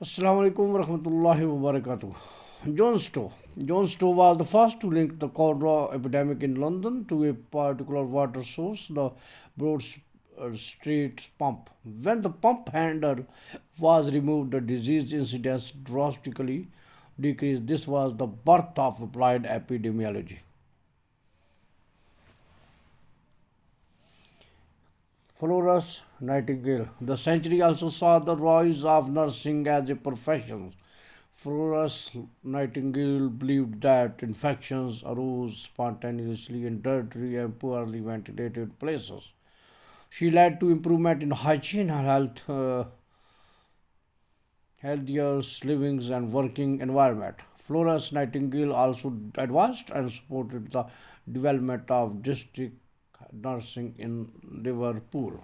Assalamu alaikum warahmatullahi wabarakatuh. John Stowe was the first to link the cholera epidemic in London to a particular water source, the Broad Street pump. When the pump handle was removed, the disease incidence drastically decreased. This was the birth of applied epidemiology. Florence Nightingale. The century also saw the rise of nursing as a profession. Florence Nightingale believed that infections arose spontaneously in dirty and poorly ventilated places. She led to improvement in hygiene and healthier livings and working environment. Florence Nightingale also advised and supported the development of district nursing in Liverpool.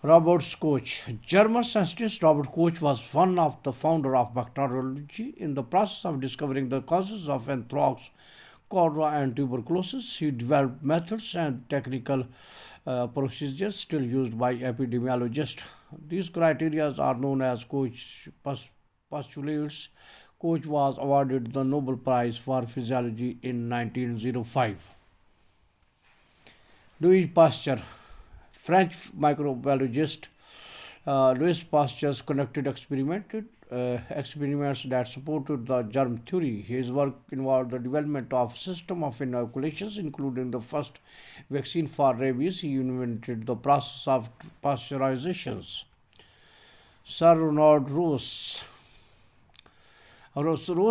Robert Koch. German scientist Robert Koch was one of the founder of bacteriology. In the process of discovering the causes of anthrax, cholera, and tuberculosis, he developed methods and technical procedures still used by epidemiologists. These criteria are known as Koch postulates. Koch was awarded the Nobel Prize for Physiology in 1905. Louis Pasteur, French microbiologist Louis Pasteur's conducted experiments that supported the germ theory. His work involved the development of a system of inoculations, including the first vaccine for rabies. He invented the process of pasteurizations. Sir Ronald Rose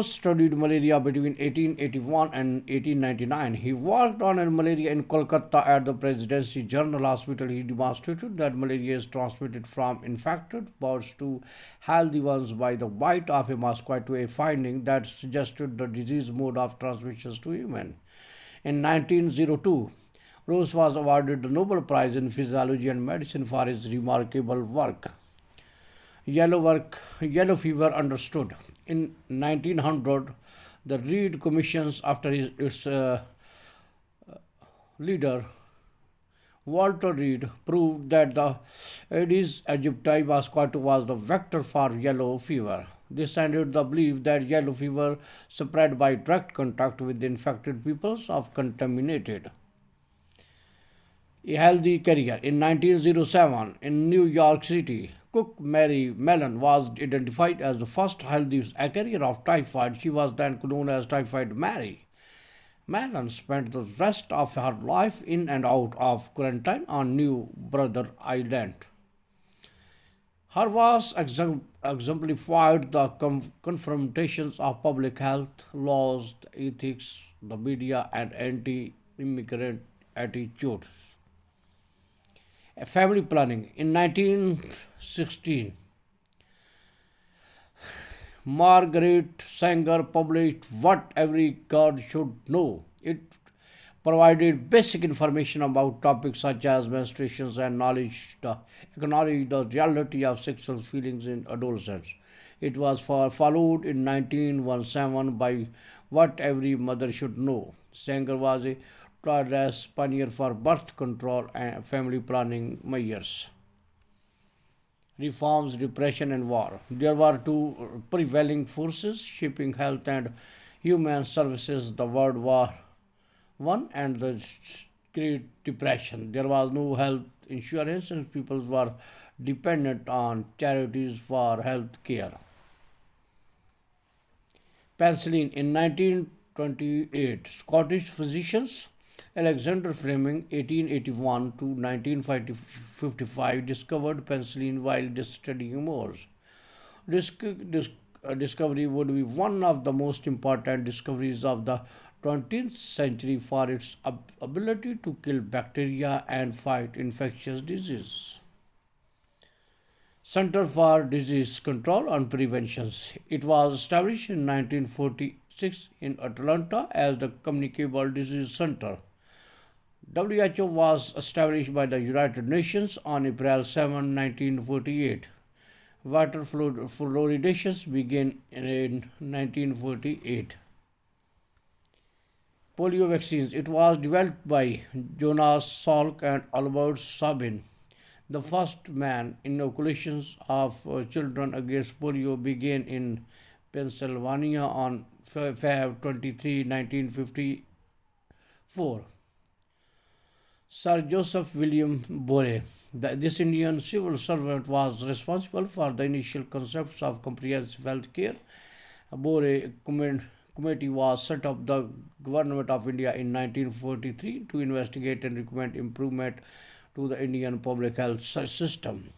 studied malaria between 1881 and 1899. He worked on malaria in Kolkata at the Presidency General Hospital. He demonstrated that malaria is transmitted from infected birds to healthy ones by the bite of a mosquito, a finding that suggested the disease mode of transmission to humans. In 1902, Rose was awarded the Nobel Prize in Physiology and Medicine for his remarkable work. Yellow fever understood. In 1900, the Reed Commissions, after its leader Walter Reed, proved that the Aedes aegypti mosquito was the vector for yellow fever. This ended the belief that yellow fever spread by direct contact with infected peoples of contaminated. A healthy career. In 1907, in New York City, cook Mary Mellon was identified as the first healthy carrier of typhoid. She was then known as Typhoid Mary. Mellon spent the rest of her life in and out of quarantine on New Brother Island. Her was exemplified the confrontations of public health, laws, ethics, the media, and anti-immigrant attitudes. Family planning. In 1916, Margaret Sanger published What Every Girl Should Know. It provided basic information about topics such as menstruations and acknowledged the reality of sexual feelings in adolescents. It was followed in 1917 by What Every Mother Should Know. Sanger was a tireless pioneer for birth control and family planning measures. Reforms, repression, and war. There were two prevailing forces shaping health and human services: the World War I and the Great Depression. There was no health insurance, and people were dependent on charities for health care. Penicillin. In 1928, Scottish physicians Alexander Fleming (1881 to 1955) discovered penicillin while studying moles. This discovery would be one of the most important discoveries of the 20th century for its ability to kill bacteria and fight infectious disease. Center for Disease Control and Prevention. It was established in 1946 in Atlanta as the Communicable Disease Center. WHO was established by the United Nations on April 7, 1948. Water fluoridation began in 1948. Polio vaccines. It was developed by Jonas Salk and Albert Sabin. The first man inoculations of children against polio began in Pennsylvania on Feb 23, 1954. Sir Joseph William Bore, this Indian civil servant, was responsible for the initial concepts of comprehensive health care. Bore committee was set up the Government of India in 1943 to investigate and recommend improvement to the Indian public health system.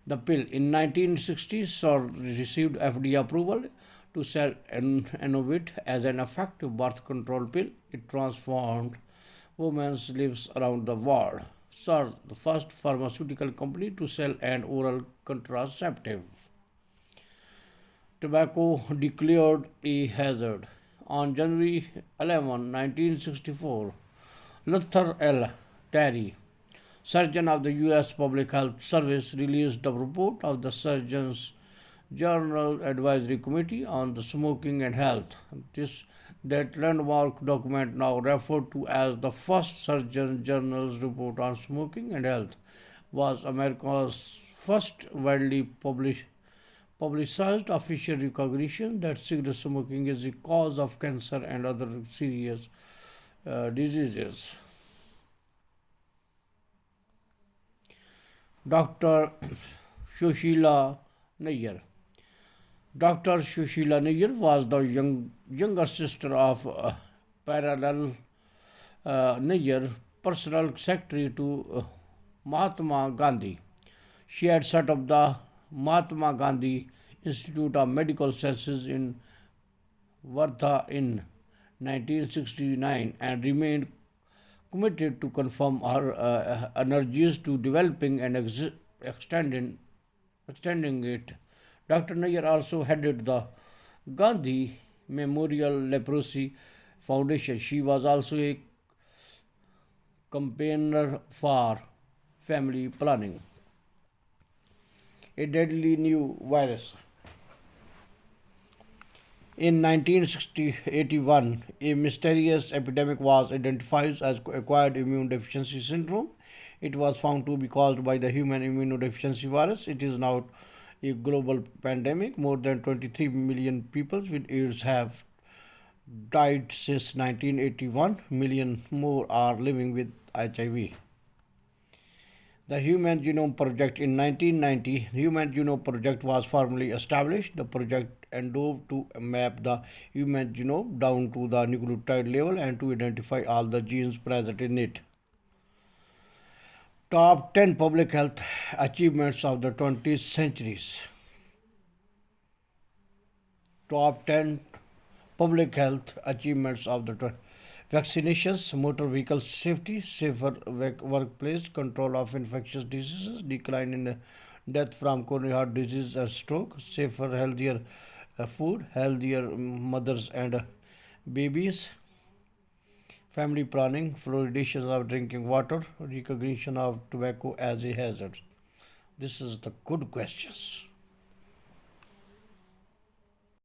The pill in 1960 received FDA approval to sell Enovit as an effective birth control pill. It transformed women's lives around the world. Sir, the first pharmaceutical company to sell an oral contraceptive. Tobacco declared a hazard. On January 11, 1964, Luther L. Terry, surgeon of the U.S. Public Health Service, released the report of the Surgeons General Advisory Committee on the Smoking and Health. That landmark document, now referred to as the first Surgeon General's report on smoking and health, was America's first widely publicized official recognition that cigarette smoking is a cause of cancer and other serious diseases. Dr. Sushila Nair. Dr. Sushila Nair was the younger sister of Parallel Nair, personal secretary to Mahatma Gandhi. She had set up the Mahatma Gandhi Institute of Medical Sciences in Wardha in 1969 and remained committed to confirm her energies to developing and extending it. Dr. Nair also headed the Gandhi Memorial Leprosy Foundation. She was also a campaigner for family planning. A deadly new virus. In 1981, a mysterious epidemic was identified as acquired immune deficiency syndrome. It was found to be caused by the human immunodeficiency virus. It is now a global pandemic. More than 23 million people with AIDS have died since 1981. Million more are living with HIV. The Human Genome Project in 1990, the Human Genome Project was formally established. The project endeavored to map the human genome down to the nucleotide level and to identify all the genes present in it. Top 10 public health achievements of the 20th centuries. Top 10 public health achievements of the vaccinations, motor vehicle safety, safer workplace, control of infectious diseases, decline in death from coronary heart disease and stroke, safer, healthier food, healthier mothers and babies, family planning, fluoridation of drinking water, recognition of tobacco as a hazard. This is the good questions.